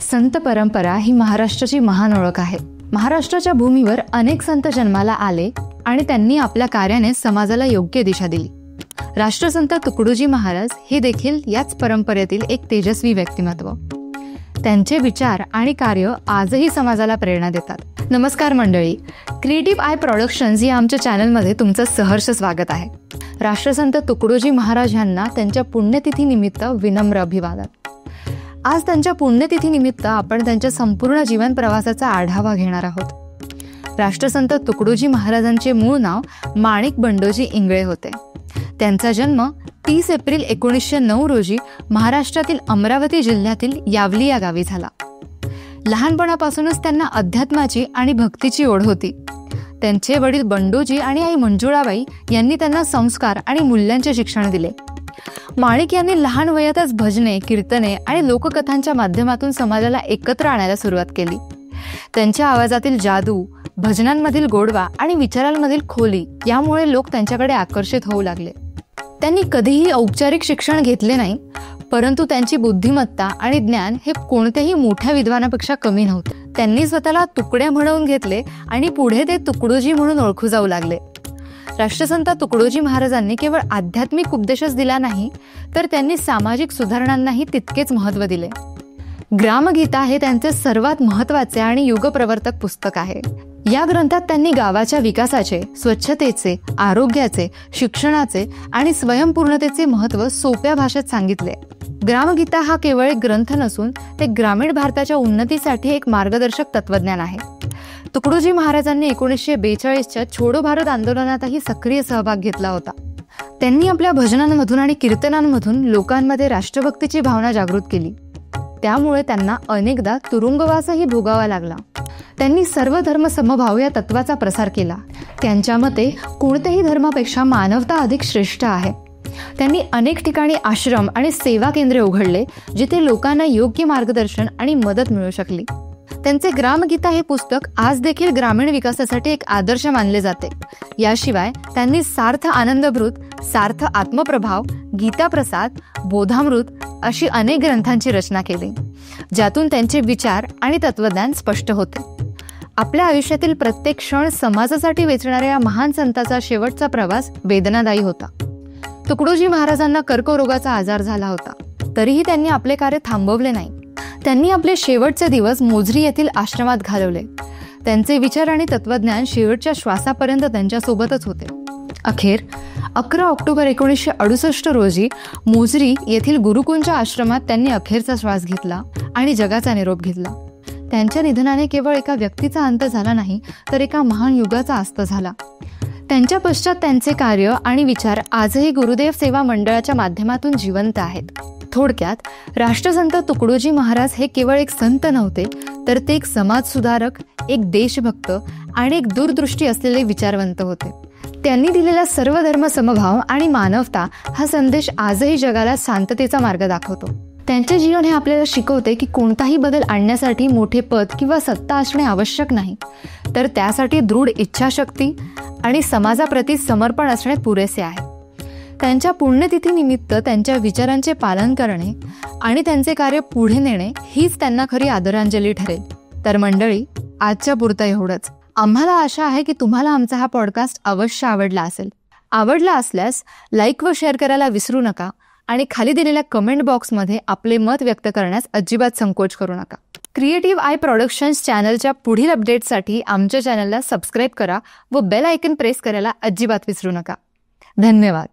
संत परंपरा ही महाराष्ट्राची महान ओळख आहे. महाराष्ट्राच्या भूमीवर अनेक संत जन्माला आले आणि त्यांनी आपल्या कार्याने समाजाला योग्य दिशा दिली. राष्ट्रसंत तुकडोजी महाराज हे देखील याच परंपरेतील एक तेजस्वी व्यक्तिमत्व. त्यांचे विचार आणि कार्य आजही समाजाला प्रेरणा देतात. नमस्कार मंडळी, क्रिएटिव्ह आय प्रोडक्शन्स या आमच्या चॅनलमध्ये तुमचं सहर्ष स्वागत आहे. राष्ट्रसंत तुकडोजी महाराज यांना त्यांच्या पुण्यतिथीनिमित्त विनम्र अभिवादन. आज त्यांच्या पुण्यतिथीनिमित्त आपण त्यांच्या संपूर्ण जीवन प्रवासाचा आढावा घेणार आहोत. राष्ट्रसंत तुकडोजी महाराजांचे मूळ नाव माणिक बंडोजी इंगळे होते. त्यांचा जन्म 30 एप्रिल 1909 रोजी महाराष्ट्रातील अमरावती जिल्ह्यातील यावली या गावी झाला. लहानपणापासूनच त्यांना अध्यात्माची आणि भक्तीची ओढ होती. त्यांचे वडील बंडोजी आणि आई मंजुळाबाई यांनी त्यांना संस्कार आणि मूल्यांचे शिक्षण दिले. माणिक यांनी लहान वयातच भजने, कीर्तने आणि लोककथांच्या माध्यमातून समाजाला एकत्र आणायला सुरुवात केली. त्यांच्या आवाजातील जादू, भजनांमधील गोडवा आणि विचारांमधील खोली यामुळे लोक त्यांच्याकडे आकर्षित होऊ लागले. त्यांनी कधीही औपचारिक शिक्षण घेतले नाही, परंतु त्यांची बुद्धिमत्ता आणि ज्ञान हे कोणत्याही मोठ्या विद्वानापेक्षा कमी नव्हते. त्यांनी स्वतःला तुकड्या म्हणवून घेतले आणि पुढे ते तुकडोजी म्हणून ओळखू जाऊ लागले. राष्ट्रसंत तुकडोजी महाराजांनी केवळ आध्यात्मिक उपदेशच दिला नाही, तर त्यांनी सामाजिक सुधारणांनाही तितकेच महत्त्व दिले. ग्रामगीता हे त्यांचे सर्वात महत्त्वाचे आणि युगप्रवर्तक पुस्तक आहे. या ग्रंथात त्यांनी गावाच्या विकासाचे, स्वच्छतेचे, आरोग्याचे, शिक्षणाचे आणि स्वयंपूर्णतेचे महत्त्व सोप्या भाषेत सांगितले. ग्रामगीता हा केवळ एक ग्रंथ नसून ते ग्रामीण भारताच्या उन्नतीसाठी एक मार्गदर्शक तत्वज्ञान आहे. तुकडोजी महाराजांनी 1942च्या छोडो भारत आंदोलनातही सक्रिय सहभाग घेतला होता. त्यांनी आपल्या भजनांमधून आणि कीर्तनांमधून लोकांमध्ये राष्ट्रभक्तीची भावना जागृत केली. त्यामुळे त्यांना अनेकदा तुरुंगवासही भोगावा लागला. त्यांनी सर्व धर्म समभाव या तत्वाचा प्रसार केला. त्यांच्या मते कोणत्याही धर्मापेक्षा मानवता अधिक श्रेष्ठ आहे. त्यांनी अनेक ठिकाणी आश्रम आणि सेवा केंद्रे उघडले, जिथे लोकांना योग्य मार्गदर्शन आणि मदत मिळू शकली. त्यांचे ग्रामगीता हे पुस्तक आज देखील ग्रामीण विकासासाठी एक आदर्श मानले जाते. याशिवाय त्यांनी सार्थ आनंदभृत, सार्थ आत्मप्रभाव, गीताप्रसाद, बोधामृत अशी अनेक ग्रंथांची रचना केली, ज्यातून त्यांचे विचार आणि तत्वज्ञान स्पष्ट होते. आपल्या आयुष्यातील प्रत्येक क्षण समाजासाठी वेचणाऱ्या या महान संताचा शेवटचा प्रवास वेदनादायी होता. तुकडोजी महाराजांना कर्करोगाचा आजार झाला होता, तरीही त्यांनी आपले कार्य थांबवले नाही. त्यांनी आपले शेवटचे दिवस मोझरी येथील आश्रमात घालवले. त्यांचे विचार आणि तत्वज्ञान शेवटच्या श्वासापर्यंत त्यांच्यासोबतच होते. अखेर 11 ऑक्टोबर 1968 रोजी मोझरी येथील गुरुकुंज आश्रमात त्यांनी अखेरचा श्वास घेतला आणि जगाचा निरोप घेतला. त्यांच्या निधनाने केवळ एका व्यक्तीचा अंत झाला नाही, तर एका महान युगाचा अस्त झाला. त्यांच्या पश्चात त्यांचे कार्य आणि विचार आजही गुरुदेव सेवा मंडळाच्या माध्यमातून जिवंत आहेत. थोडक्यात, राष्ट्रसंत तुकडोजी महाराज हे केवळ एक संत नव्हते, तर ते एक समाजसुधारक, एक देशभक्त आणि एक दूरदृष्टी असलेले विचारवंत होते. त्यांनी दिलेला सर्व धर्म समभाव आणि मानवता हा संदेश आजही जगाला शांततेचा मार्ग दाखवतो. त्यांचे जीवन हे आपल्याला शिकवते की कोणताही बदल आणण्यासाठी मोठे पद किंवा सत्ता असणे आवश्यक नाही, तर त्यासाठी दृढ इच्छाशक्ती आणि समाजाप्रती समर्पण असणे पुरेसे आहे. त्यांच्या पुण्यतिथीनिमित्त त्यांच्या विचारांचे पालन करणे आणि त्यांचे कार्य पुढे नेणे हीच त्यांना खरी आदरांजली ठरेल. तर मंडळी, आजच्या पुरतं एवढंच. आम्हाला आशा आहे की तुम्हाला आमचा हा पॉडकास्ट अवश्य आवडला असेल. आवडला असल्यास लाईक व शेअर करायला विसरू नका आणि खाली दिलेल्या कमेंट बॉक्समध्ये आपले मत व्यक्त करण्यास अजिबात संकोच करू नका. क्रिएटिव्ह आय प्रोडक्शन्स चॅनलच्या पुढील अपडेट्ससाठी आमच्या चॅनलला सबस्क्राईब करा व बेल आयकन प्रेस करायला अजिबात विसरू नका. धन्यवाद.